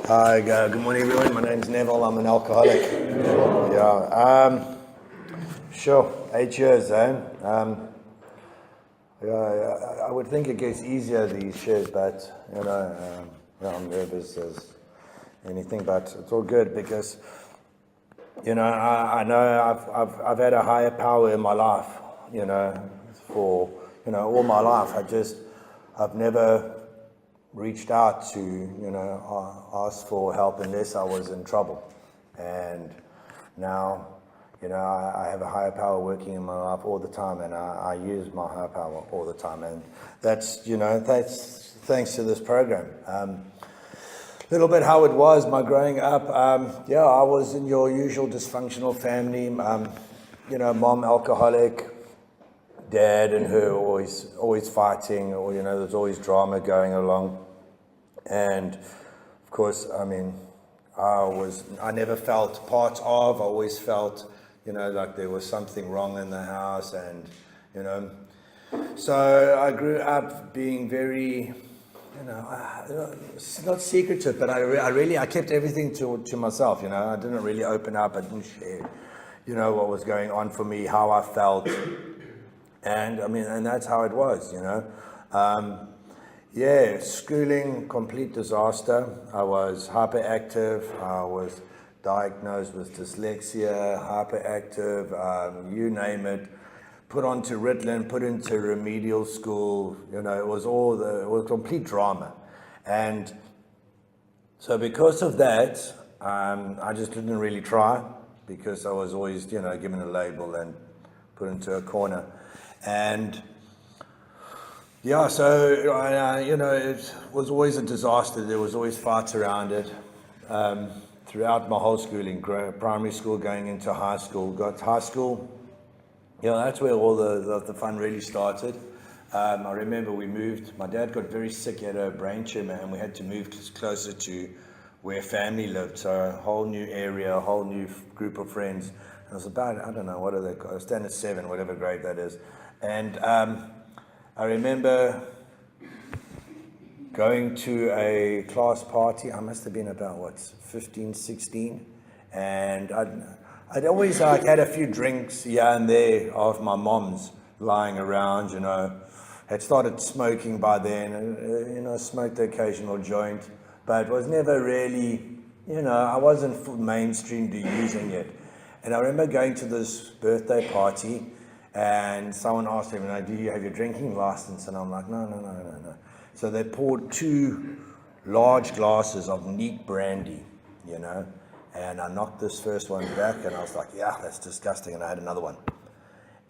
Hi, good morning everyone. My name's Neville. I'm an alcoholic. Sure, 8 years, eh? I would think it gets easier these years, but I'm nervous as anything, but it's all good because I know I've had a higher power in my life. For all my life, I've never reached out to ask for help unless I was in trouble. And now I have a higher power working in my life all the time, and I use my higher power all the time, and that's thanks to this program. A little bit how it was my growing up. I was in your usual dysfunctional family. Mom alcoholic, dad and her always fighting, or there's always drama going along. And of course, I never felt part of. I always felt like there was something wrong in the house, and so I grew up being very it's not secretive, but I kept everything to myself. I didn't really open up. I didn't share what was going on for me, how I felt. And that's how it was. Schooling, complete disaster. I was hyperactive. I was diagnosed with dyslexia, hyperactive, you name it. Put onto Ritalin, put into remedial school. It was complete drama. And so because of that, I just didn't really try, because I was always, given a label and put into a corner. And it was always a disaster. There was always fights around it. Throughout my whole schooling, primary school, going into high school, got to high school. That's where all the fun really started. I remember we moved. My dad got very sick. He had a brain tumor, and we had to move closer to where family lived. So a whole new area, a whole new group of friends. And it was about, I don't know, what are they called? Standard 7, whatever grade that is. And I remember going to a class party. I must have been about, 15, 16. And I'd always had a few drinks here and there of my mom's lying around, Had started smoking by then, smoked the occasional joint, but was never really, I wasn't mainstream to using it. And I remember going to this birthday party, and someone asked him, do you have your drinking license? And I'm like, no. So they poured 2 large glasses of neat brandy, and I knocked this first one back, and I was like, yeah, that's disgusting, and I had another one.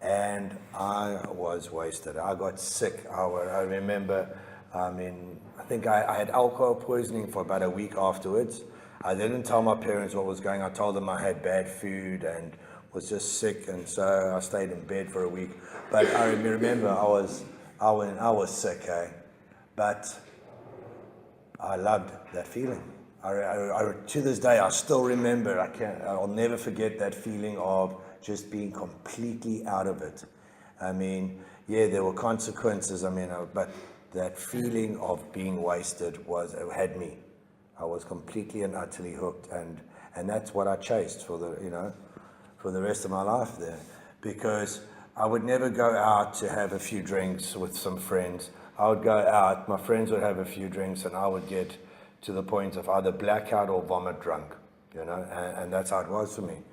And I was wasted. I got sick. I remember, I think I had alcohol poisoning for about a week afterwards. I didn't tell my parents what was going on. I told them I had bad food and was just sick, and so I stayed in bed for a week. But I remember I was sick, but I loved that feeling. I to this day, I still remember. I'll never forget that feeling of just being completely out of it. There were consequences. But that feeling of being wasted had me. I was completely and utterly hooked, and that's what I chased for the rest of my life there, because I would never go out to have a few drinks with some friends. I would go out, my friends would have a few drinks, and I would get to the point of either blackout or vomit drunk, and that's how it was for me.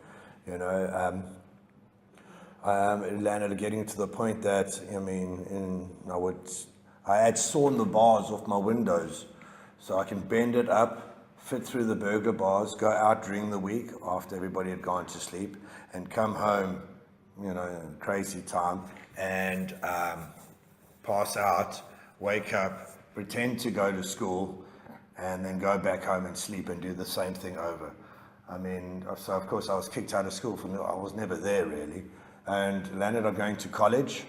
I landed getting to the point that, I had sawn the bars off my windows so I can bend it up, fit through the burglar bars, go out during the week after everybody had gone to sleep, and come home, crazy time, and pass out, wake up, pretend to go to school, and then go back home and sleep and do the same thing over. So of course I was kicked out of school. I was never there really, and landed up going to college,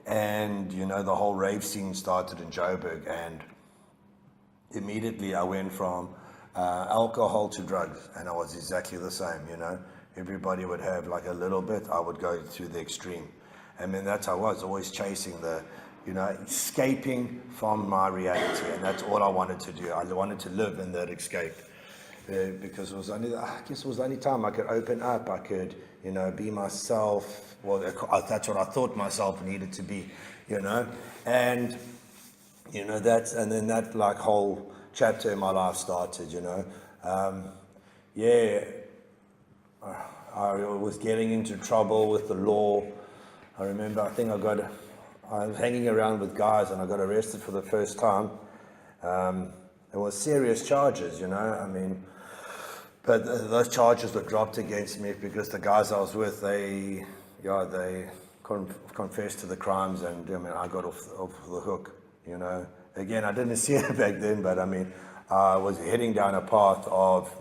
and the whole rave scene started in Joburg, and immediately I went from alcohol to drugs, and I was exactly the same. Everybody would have like a little bit, I would go to the extreme. That's how I was, always chasing the escaping from my reality, and that's all I wanted to do. I wanted to live in that escape, because it was the only time I could open up. I could, be myself. Well, that's what I thought myself needed to be, and and then that like whole chapter in my life started. I was getting into trouble with the law. I remember, I was hanging around with guys and I got arrested for the first time. It was serious charges, but those charges were dropped against me because the guys I was with, they confessed to the crimes, and I got off the hook, Again, I didn't see it back then, but I was heading down a path of,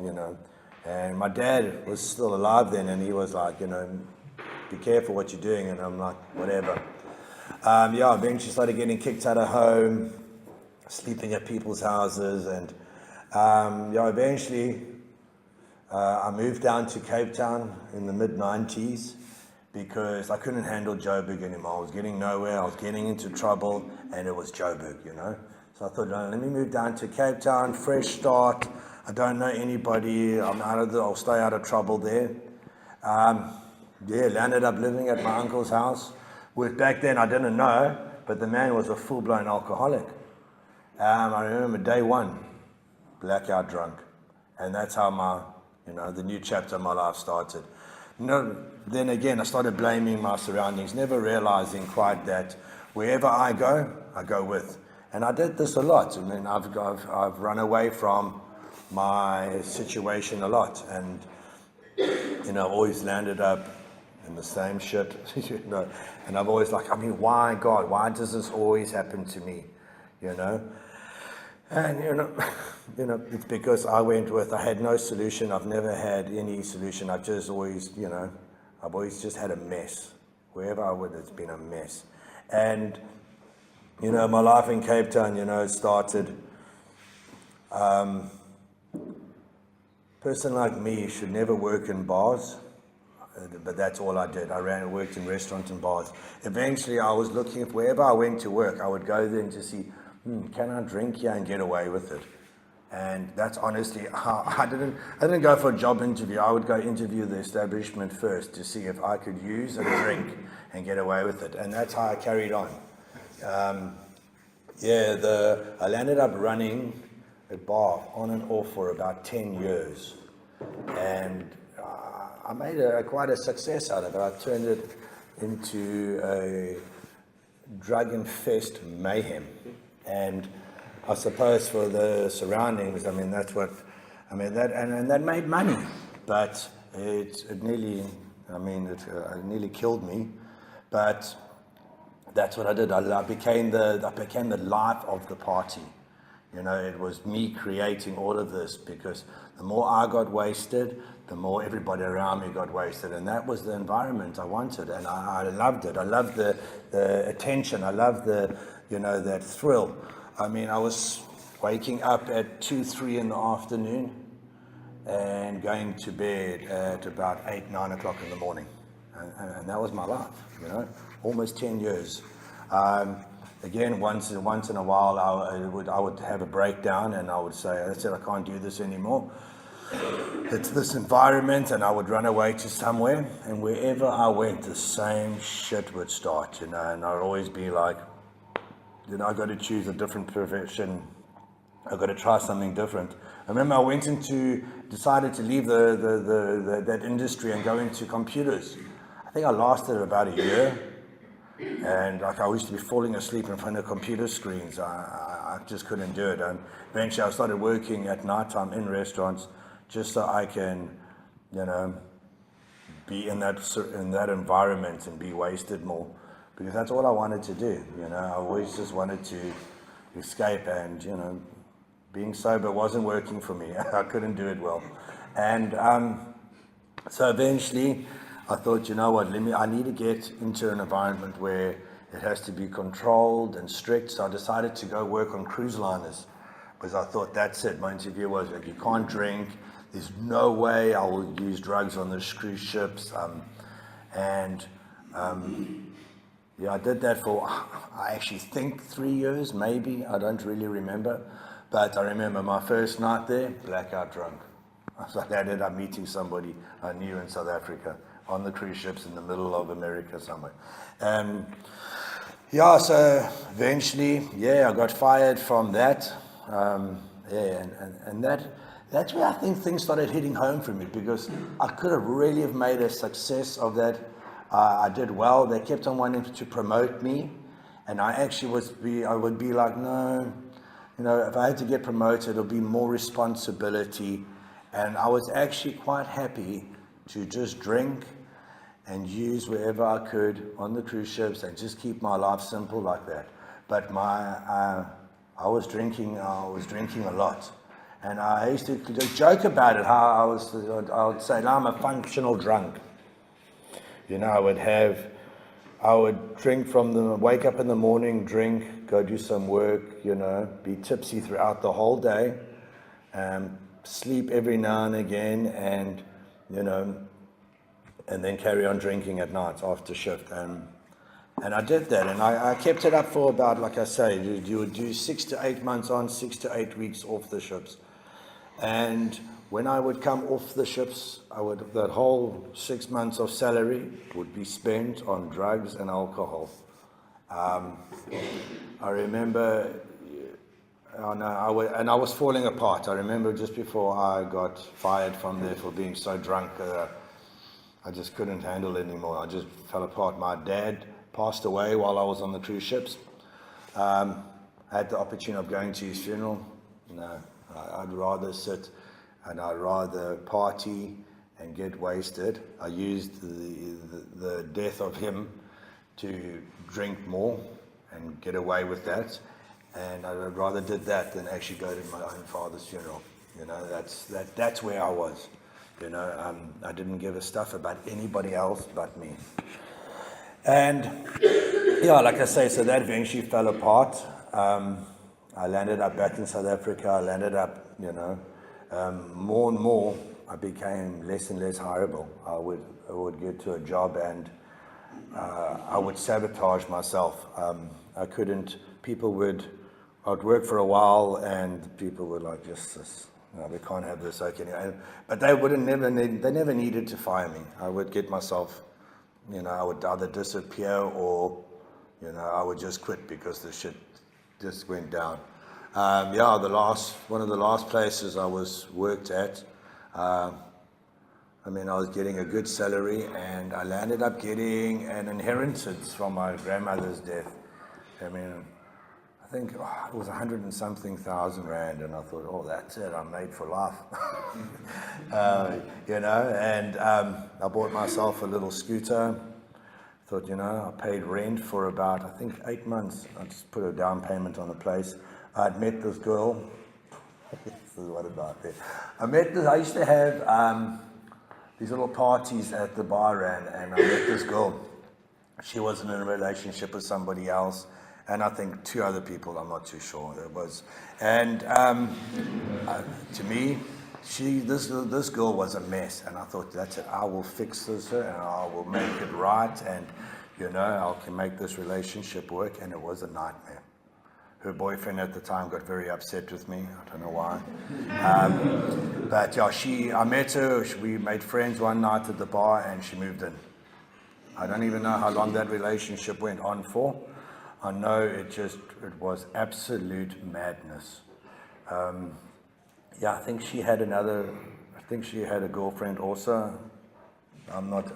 and my dad was still alive then, and he was like, be careful what you're doing, and I'm like, whatever. Eventually started getting kicked out of home, sleeping at people's houses, and eventually I moved down to Cape Town in the mid-90s because I couldn't handle Joburg anymore. I was getting nowhere, I was getting into trouble, and it was Joburg, So I thought, let me move down to Cape Town, fresh start. I don't know anybody, I'll stay out of trouble there. Landed up living at my uncle's house. Back then I didn't know, but the man was a full-blown alcoholic. I remember day one, blackout drunk. And that's how the new chapter of my life started. Then again, I started blaming my surroundings, never realizing quite that wherever I go with. And I did this a lot. I've run away from my situation a lot. And, I've always landed up in the same shit, And I've always why, God, why does this always happen to me, And, it's because I had no solution. I've never had any solution. I've just always, I've always just had a mess. Wherever I went, it's been a mess. And, my life in Cape Town, started, person like me should never work in bars, but that's all I did. I worked in restaurants and bars. Eventually, I was looking, wherever I went to work, I would go there to see, can I drink here and get away with it? And that's honestly how I didn't go for a job interview. I would go interview the establishment first to see if I could use a drink and get away with it. And that's how I carried on. I landed up running a bar on and off for about 10 years. And I made quite a success out of it. I turned it into a drug-infested mayhem. And I suppose for the surroundings, that made money, but it nearly killed me. But that's what I did. I became the life of the party. It was me creating all of this, because the more I got wasted, the more everybody around me got wasted, and that was the environment I wanted, and I loved it. I loved the attention. I loved that thrill. I was waking up at 2-3 in the afternoon and going to bed at about 8-9 o'clock in the morning, and that was my life. Almost 10 years. Again, once in a while, I would have a breakdown, and I would say, I can't do this anymore. It's this environment, and I would run away to somewhere, and wherever I went, the same shit would start, and I'd always be like, I've got to choose a different profession. I've got to try something different. I remember I decided to leave that industry and go into computers. I think I lasted about a year, and I used to be falling asleep in front of computer screens. I just couldn't do it. And eventually I started working at nighttime in restaurants just so I can, be in that environment and be wasted more, because that's all I wanted to do. I always just wanted to escape, and being sober wasn't working for me. I couldn't do it well, and so eventually I thought, I need to get into an environment where it has to be controlled and strict. So I decided to go work on cruise liners, because I thought, that's it. My interview was, you can't drink. There's no way I will use drugs on those cruise ships. Yeah, I did that for, I actually think 3 years, maybe. I don't really remember. But I remember my first night there, blackout drunk. So I ended up meeting somebody I knew in South Africa on the cruise ships in the middle of America somewhere. Yeah, so eventually, I got fired from that. And that's where I think things started hitting home for me, because I could have really have made a success of that. I did well. They kept on wanting to promote me, and I actually would be like, no, if I had to get promoted, it'll be more responsibility. And I was actually quite happy to just drink and use wherever I could on the cruise ships and just keep my life simple like that. But I was drinking a lot. And I used to joke about it, how I would say, I'm a functional drunk. I would drink wake up in the morning, drink, go do some work, be tipsy throughout the whole day, sleep every now and again, and then carry on drinking at night after shift. And I did that, and I kept it up for about, like I say, you would do 6 to 8 months on, 6 to 8 weeks off the ships. And when I would come off the ships, that whole 6 months of salary would be spent on drugs and alcohol. I remember, I was falling apart. I remember just before I got fired from there for being so drunk, I just couldn't handle it anymore. I just fell apart. My dad passed away while I was on the cruise ships. I had the opportunity of going to his funeral. No, I'd rather sit and I'd rather party and get wasted. I used the death of him to drink more and get away with that. And I'd rather did that than actually go to my own father's funeral. That's where I was. I didn't give a stuff about anybody else but me. And like I say, so that eventually fell apart. I landed up back in South Africa. I landed up, more and more, I became less and less hireable. I would get to a job and I would sabotage myself. I couldn't. I'd work for a while and people were like, we can't have this. Okay, but they never needed to fire me. I would get myself, I would either disappear or, I would just quit because the shit just went down. One of the last places I worked at, I was getting a good salary, and I landed up getting an inheritance from my grandmother's death. I think it was 100 and something thousand rand, and I thought, oh, that's it, I'm made for life. And I bought myself a little scooter. Thought, I paid rent for about, I think, 8 months. I just put a down payment on the place. I'd met this girl. This is what about it. I used to have these little parties at the bar, and I met this girl. She wasn't in a relationship with somebody else, and I think 2 other people, I'm not too sure it was. And to me, this girl was a mess, and I thought, that's it, I will fix this, and I will make it right, and I can make this relationship work. And it was a nightmare. Her boyfriend at the time got very upset with me. I don't know why. But I met her. We made friends one night at the bar, and she moved in. I don't even know how long that relationship went on for. I know it was absolute madness. I think she had a girlfriend also. I'm not.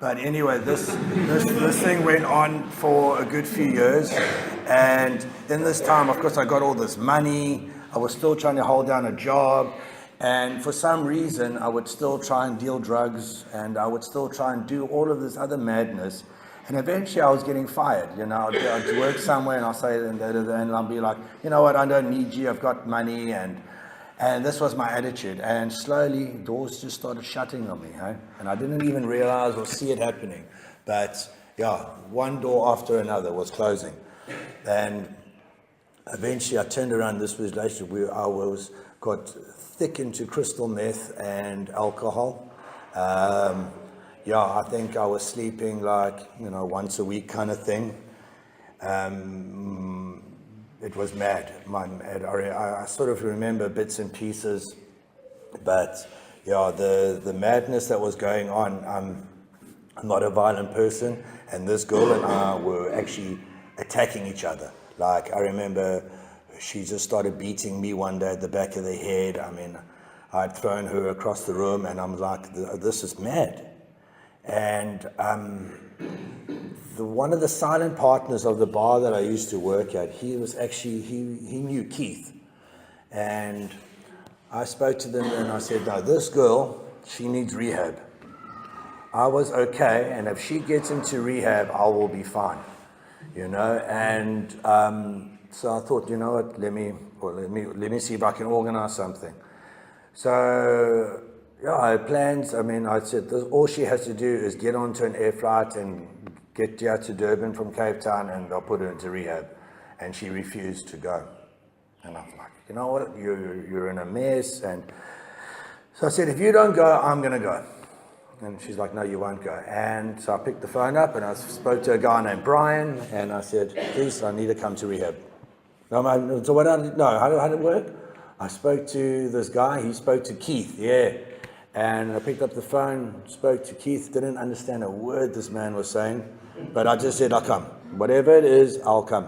But anyway, this thing went on for a good few years, and in this time, of course, I got all this money. I was still trying to hold down a job, and for some reason, I would still try and deal drugs, and I would still try and do all of this other madness. And eventually, I was getting fired. I'd work somewhere, and I'll say, and I'll be like, you know what? I don't need you. I've got money, and this was my attitude. And slowly, doors just started shutting on me, and I didn't even realize or see it happening. But one door after another was closing. And eventually, I turned around this relationship where I got thick into crystal meth and alcohol. I think I was sleeping once a week kind of thing. It was mad. I sort of remember bits and pieces, but yeah, the madness that was going on. I'm not a violent person, and this girl and I were actually attacking each other. Like, I remember she just started beating me one day at the back of the head. I mean, I'd thrown her across the room, and I'm like, this is mad. And one of the silent partners of the bar that I used to work at, he knew Keith. And I spoke to them and I said, no, this girl, she needs rehab. I was okay, and if she gets into rehab, I will be fine, And so I thought, you know what, let me see if I can organize something. So yeah, I had plans. I mean, I said, all she has to do is get onto an air flight and get here to Durban from Cape Town, and I'll put her into rehab. And she refused to go. And I was like, you know what, you're in a mess. And so I said, if you don't go, I'm going to go. And she's like, no, you won't go. And so I picked the phone up and I spoke to a guy named Brian, and I said, please, I need to come to rehab. So how did it work? I spoke to this guy, he spoke to Keith, yeah. And I picked up the phone, spoke to Keith, didn't understand a word this man was saying, but I just said, I'll come. Whatever it is, I'll come.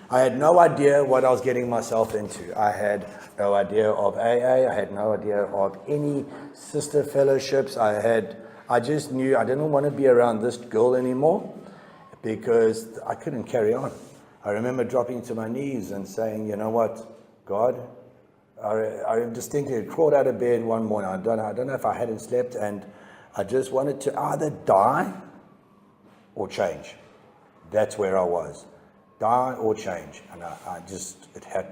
I had no idea what I was getting myself into. I had no idea of AA, I had no idea of any sister fellowships. I just knew I didn't want to be around this girl anymore because I couldn't carry on. I remember dropping to my knees and saying, you know what, God, I distinctly crawled out of bed one morning. I don't know if I hadn't slept, and I just wanted to either die or change. That's where I was. Die or change. And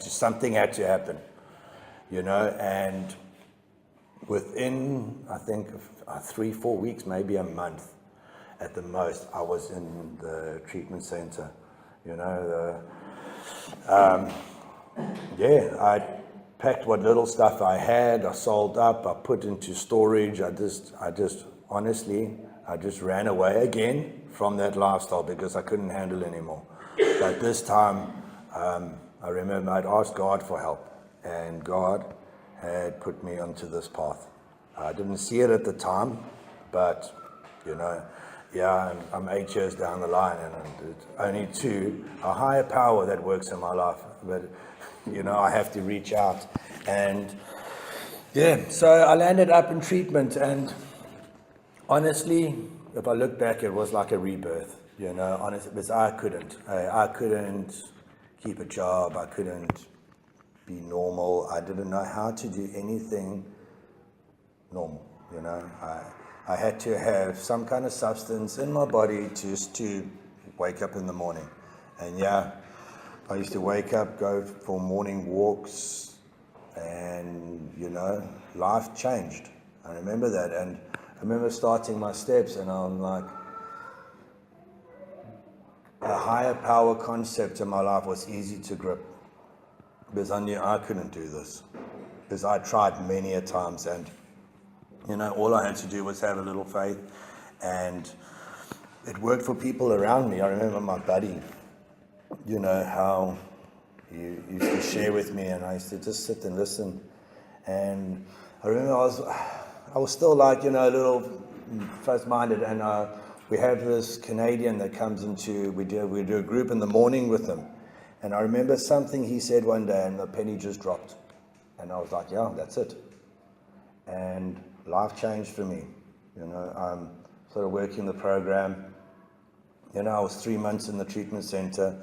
something had to happen, and within, I think, 3-4 weeks, maybe a month at the most, I was in the treatment center. I packed what little stuff I had, I sold up, I put into storage. I just ran away again from that lifestyle because I couldn't handle it anymore. But this time, I remember I'd asked God for help, and God had put me onto this path. I didn't see it at the time, but, I'm 8 years down the line, and it's only to a higher power that works in my life. But, I have to reach out. And, so I landed up in treatment, and honestly, if I look back, it was like a rebirth, honestly, because I couldn't keep a job, I couldn't be normal, I didn't know how to do anything normal, I had to have some kind of substance in my body just to wake up in the morning. And I used to wake up, go for morning walks, and, life changed. I remember that, and I remember starting my steps, and I'm like, a higher power concept in my life was easy to grip, because I knew I couldn't do this, because I tried many a times, and, all I had to do was have a little faith, and it worked for people around me. I remember my buddy, how he used to share with me, and I used to just sit and listen. And I remember I was still like, a little close-minded, and we have this Canadian that comes into, we do a group in the morning with him. And I remember something he said one day, and the penny just dropped. And I was like, yeah, that's it. And life changed for me. I'm sort of working the program. I was 3 months in the treatment center.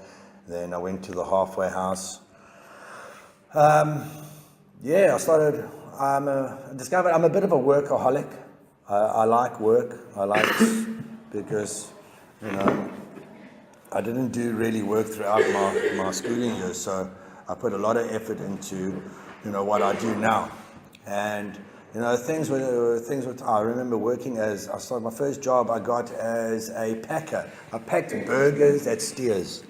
Then I went to the halfway house. I discovered I'm a bit of a workaholic. I like work. Because, I didn't do really work throughout my schooling years. So I put a lot of effort into, what I do now. And, things were, I remember working I started my first job I got as a packer. I packed burgers at Steers.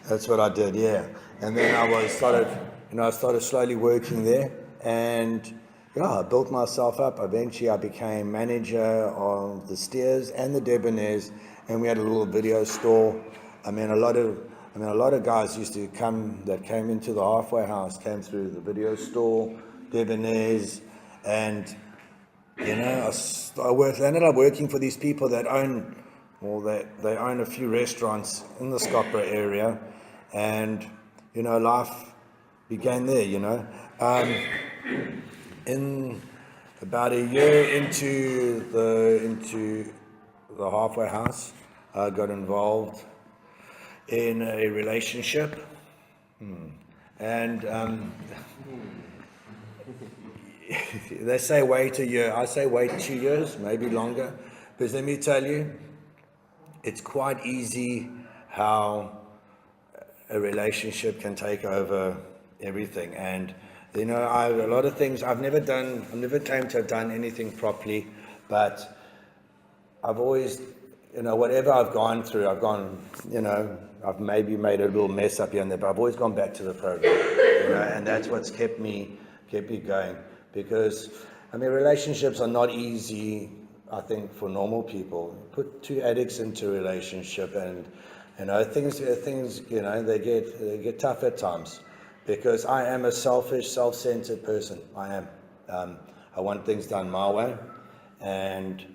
That's what I did, yeah. And then I started slowly working there, and I built myself up. Eventually I became manager of the Steers and the Debonaires, and we had a little video store. I mean, a lot of I mean, a lot of guys used to come, that came into the halfway house, came through the video store, debonaires, and, you know, I ended up working for these people that own, well, they own a few restaurants in the Scottsboro area, and, you know, life began there, you know. In about a year into the halfway house, I got involved in a relationship, and they say wait a year. I say wait 2 years, maybe longer, because let me tell you, it's quite easy how a relationship can take over everything. And you know, a lot of things I've never claimed to have done anything properly, but I've always, you know, whatever I've gone through, you know, I've maybe made a little mess up here and there, but I've always gone back to the program, you know, and that's what's kept me going. Because, I mean, relationships are not easy, I think, for normal people. Put two addicts into a relationship, and you know, things, you know, they get tough at times. Because I am a selfish, self-centered person. I am. I want things done my way, and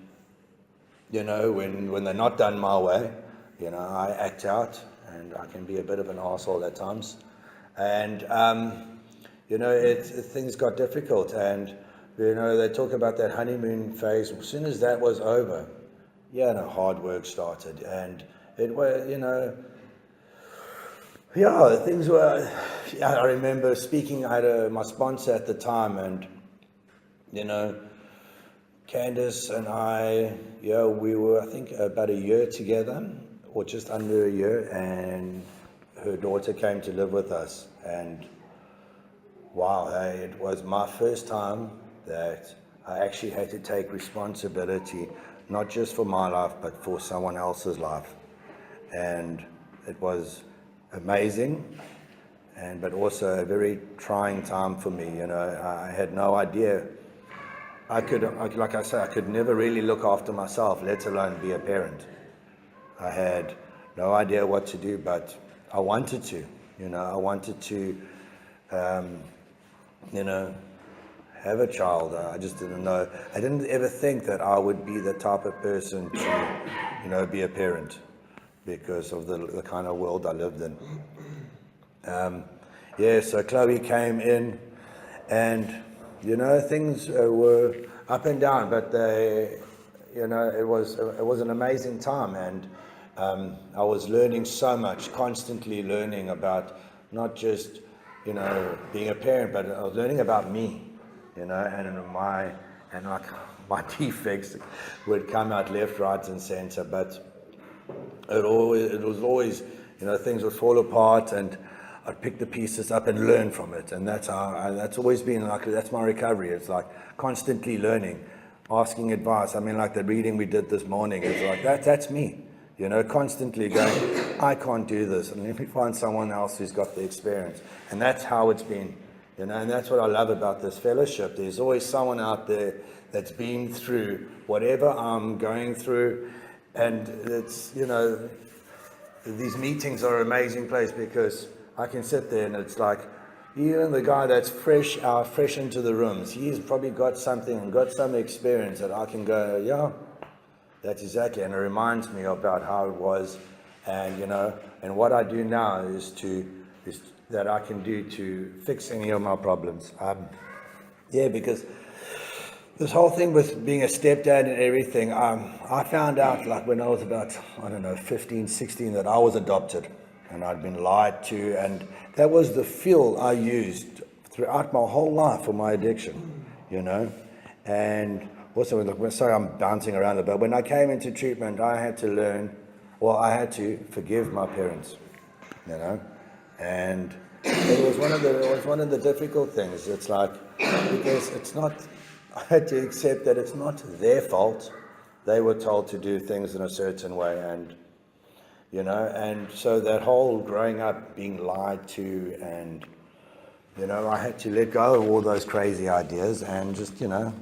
you know, when they're not done my way, you know, I act out, and I can be a bit of an arsehole at times. And you know, things got difficult, and you know, they talk about that honeymoon phase. As soon as that was over, yeah, no, hard work started, and it was, you know. Yeah, things were. I remember speaking. I had my sponsor at the time, and you know, Candace and I, yeah, we were, I think, about a year together, or just under a year, and her daughter came to live with us. And wow, it was my first time that I actually had to take responsibility, not just for my life, but for someone else's life, and it was amazing, but also a very trying time for me. You know, I had no idea. Like I say, I could never really look after myself, let alone be a parent. I had no idea what to do, but I wanted to. You know, I wanted to, you know, have a child. I just didn't know. I didn't ever think that I would be the type of person to, you know, be a parent, because of the kind of world I lived in. Yeah, so Chloe came in, and you know, things were up and down, but you know, it was an amazing time, and I was learning so much, constantly learning about not just, you know, being a parent, but I was learning about me, you know, and like my defects would come out left, right, and center, but it was always, you know, things would fall apart, and I'd pick the pieces up and learn from it. And that's that's always been like, that's my recovery. It's like constantly learning, asking advice. I mean, like the reading we did this morning, it's like, that's me, you know, constantly going, I can't do this, and let me find someone else who's got the experience. And that's how it's been, you know, and that's what I love about this fellowship. There's always someone out there that's been through whatever I'm going through. And it's, you know, these meetings are an amazing place, because I can sit there and it's like, even the guy that's fresh into the rooms, he's probably got something and got some experience that I can go, yeah, that's exactly. And it reminds me about how it was, and you know, and what I do now is that I can do to fix any of my problems. Yeah, because this whole thing with being a stepdad and everything, I found out like when I was about, I don't know, 15, 16, that I was adopted, and I'd been lied to, and that was the fuel I used throughout my whole life for my addiction, you know. And also, look, sorry, I'm bouncing around a bit. When I came into treatment, I had to forgive my parents, you know, and it was one of the difficult things. It's like, because it's not, I had to accept that it's not their fault. They were told to do things in a certain way, and you know, and so that whole growing up being lied to, and you know, I had to let go of all those crazy ideas and just, you know,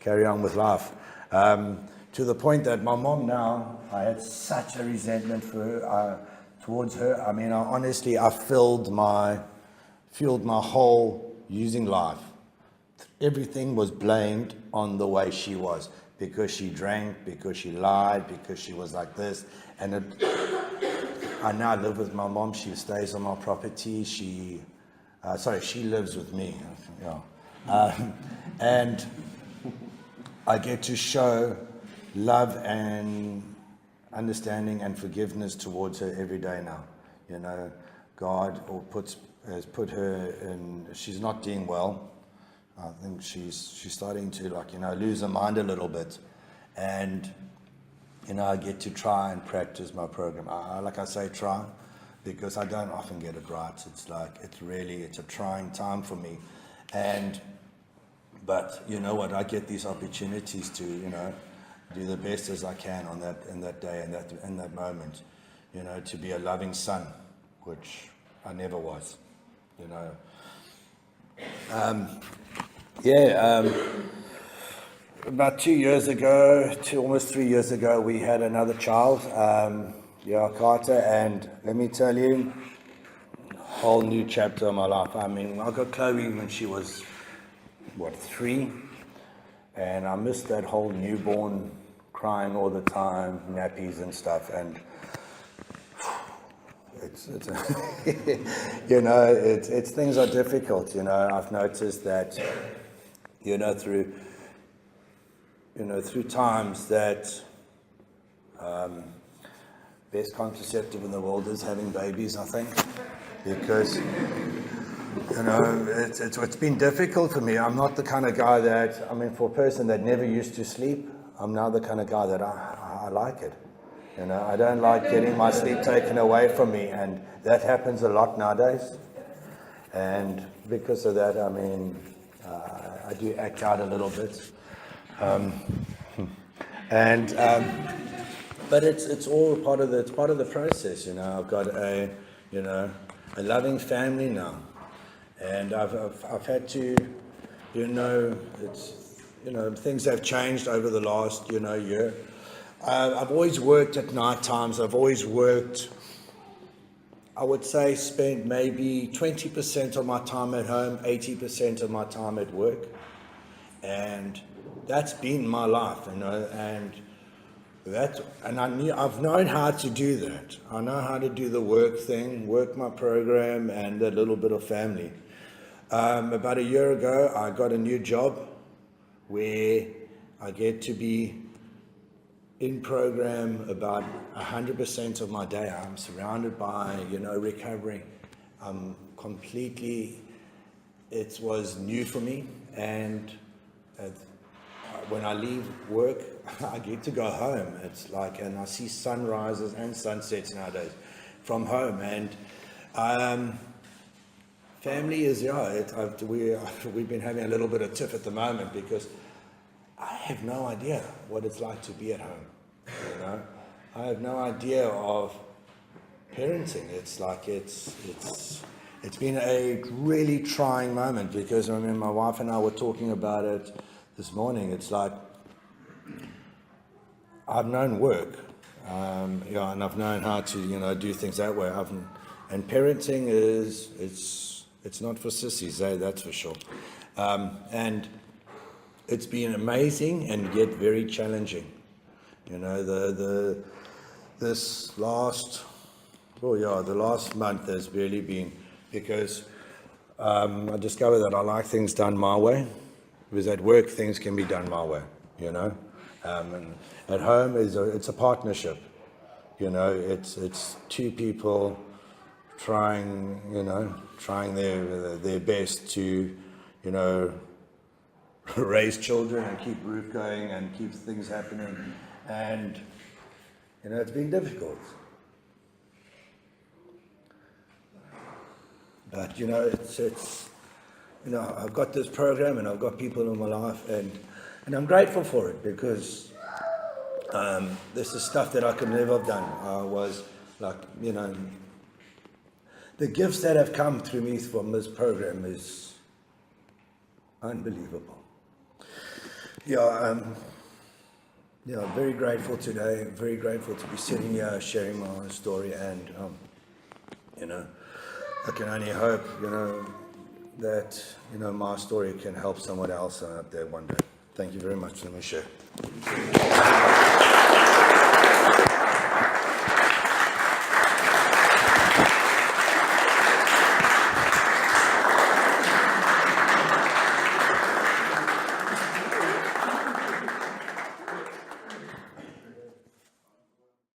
carry on with life. To the point that my mom now, I had such a resentment for her. towards her. I mean, I fueled my whole using life. Everything was blamed on the way she was, because she drank, because she lied, because she was like this. And I now live with my mom. She stays on my property. She lives with me. Yeah. And I get to show love and understanding and forgiveness towards her every day now. You know, God has put her in. She's not doing well. I think she's starting to lose her mind a little bit, and I get to try and practice my program. I say try, because I don't often get it right. It's a trying time for me, but you know what? I get these opportunities to do the best as I can in that day and in that moment, to be a loving son, which I never was, About 2 years ago, almost 3 years ago, we had another child, Carter, and let me tell you, whole new chapter of my life. I mean, I got Chloe when she was, 3, and I missed that whole newborn, crying all the time, nappies and stuff, and it's things are difficult. I've noticed that through times that best contraceptive in the world is having babies, I think, because it's been difficult for me. I'm not the kind of guy for a person that never used to sleep, I'm now the kind of guy that I like it. I don't like getting my sleep taken away from me, and that happens a lot nowadays. And because of that, I do act out a little bit. But it's all part of the process. I've got a loving family now, and I've had to, things have changed over the last year. I've always worked at night times. I've always worked, I would say, spent maybe 20% of my time at home, 80% of my time at work. And that's been my life, and I've known how to do that. I know how to do the work thing, work my program, and a little bit of family. About a year ago, I got a new job where I get to be in program about 100% of my day. I'm surrounded by, recovery. It was new for me, and when I leave work, I get to go home. And I see sunrises and sunsets nowadays from home. And family is, we've been having a little bit of tiff at the moment, because I have no idea what it's like to be at home. I have no idea of parenting. It's been a really trying moment, because my wife and I were talking about it this morning. It's like, I've known work, and I've known how to do things that way. And parenting it's not for sissies, that's for sure. And it's been amazing and yet very challenging. The last month has really been, because I discovered that I like things done my way, because at work things can be done my way, and at home it's a partnership, it's two people trying their best to raise children and keep roof going and keep things happening, and it's been difficult. But I've got this program, and I've got people in my life, and I'm grateful for it, because this is stuff that I could never have done. I was the gifts that have come through me from this program is unbelievable. I'm very grateful today. Very grateful to be sitting here sharing my story, and you know, I can only hope, you know, that, you know, my story can help someone else out there one day. Thank you very much. Let me share.